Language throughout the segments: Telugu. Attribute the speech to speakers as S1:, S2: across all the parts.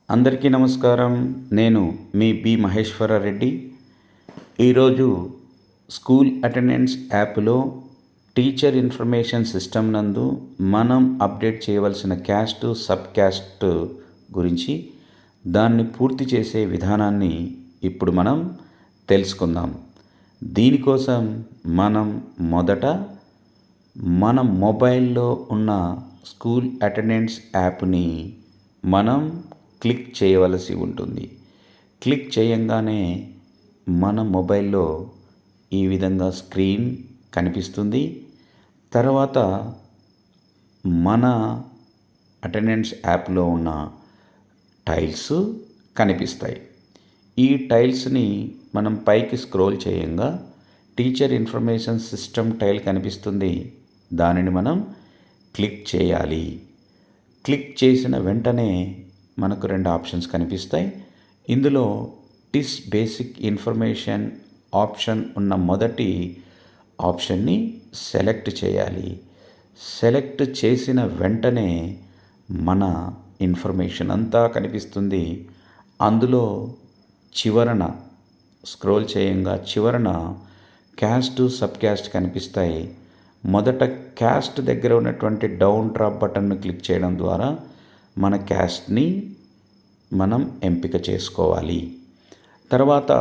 S1: అందరికీ నమస్కారం. నేను మీ బి మహేశ్వరరెడ్డి. ఈరోజు స్కూల్ అటెండెన్స్ యాప్లో టీచర్ ఇన్ఫర్మేషన్ సిస్టమ్ నందు మనం అప్డేట్ చేయవలసిన క్యాస్ట్, సబ్ క్యాస్ట్ గురించి, దాన్ని పూర్తి చేసే విధానాన్ని ఇప్పుడు మనం తెలుసుకుందాం. దీనికోసం మనం మొదట మన మొబైల్లో ఉన్న స్కూల్ అటెండెన్స్ యాప్ని మనం క్లిక్ చేయవలసి ఉంటుంది. క్లిక్ చేయంగానే మన మొబైల్లో ఈ విధంగా స్క్రీన్ కనిపిస్తుంది. తర్వాత మన అటెండెన్స్ యాప్లో ఉన్న టైల్స్ కనిపిస్తాయి. ఈ టైల్స్ని మనం పైకి స్క్రోల్ చేయంగా టీచర్ ఇన్ఫర్మేషన్ సిస్టమ్ టైల్ కనిపిస్తుంది. దానిని మనం క్లిక్ చేయాలి. క్లిక్ చేసిన వెంటనే మనకు 2 ఆప్షన్స్ కనిపిస్తాయి. ఇందులో టిస్ బేసిక్ ఇన్ఫర్మేషన్ ఆప్షన్ ఉన్న మొదటి ఆప్షన్ని సెలెక్ట్ చేయాలి. సెలెక్ట్ చేసిన వెంటనే మన ఇన్ఫర్మేషన్ అంతా కనిపిస్తుంది. అందులో చివరన స్క్రోల్ చేయంగా చివరన క్యాస్ట్, సబ్ క్యాస్ట్ కనిపిస్తాయి. మొదట క్యాస్ట్ దగ్గర ఉన్నటువంటి డౌన్ డ్రాప్ బటన్ను క్లిక్ చేయడం ద్వారా మన క్యాస్ట్ని మనం ఎంపిక చేసుకోవాలి. తర్వాత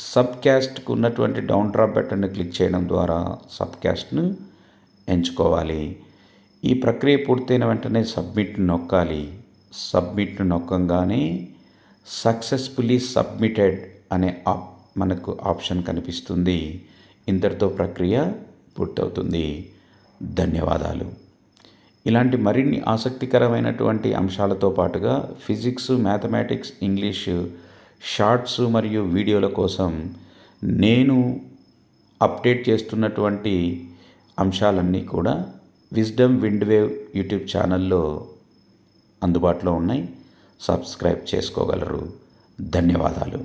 S1: సబ్ క్యాస్ట్కు ఉన్నటువంటి డౌన్ డ్రాప్ బటన్ని క్లిక్ చేయడం ద్వారా సబ్ క్యాస్ట్ను ఎంచుకోవాలి. ఈ ప్రక్రియ పూర్తయిన వెంటనే సబ్మిట్ నొక్కాలి. సబ్మిట్ నొక్కంగానే సక్సెస్ఫుల్లీ సబ్మిటెడ్ అనే మనకు ఆప్షన్ కనిపిస్తుంది. ఇంతటితో ప్రక్రియ పూర్తవుతుంది. ధన్యవాదాలు. ఇలాంటి మరిన్ని ఆసక్తికరమైనటువంటి అంశాలతో పాటుగా ఫిజిక్స్, మ్యాథమెటిక్స్, ఇంగ్లీషు షార్ట్స్ మరియు వీడియోల కోసం నేను అప్డేట్ చేస్తున్నటువంటి అంశాలన్నీ కూడా విజ్డమ్ విండ్ వేవ్ యూట్యూబ్ ఛానల్లో అందుబాటులో ఉన్నాయి. సబ్స్క్రైబ్ చేసుకోగలరు. ధన్యవాదాలు.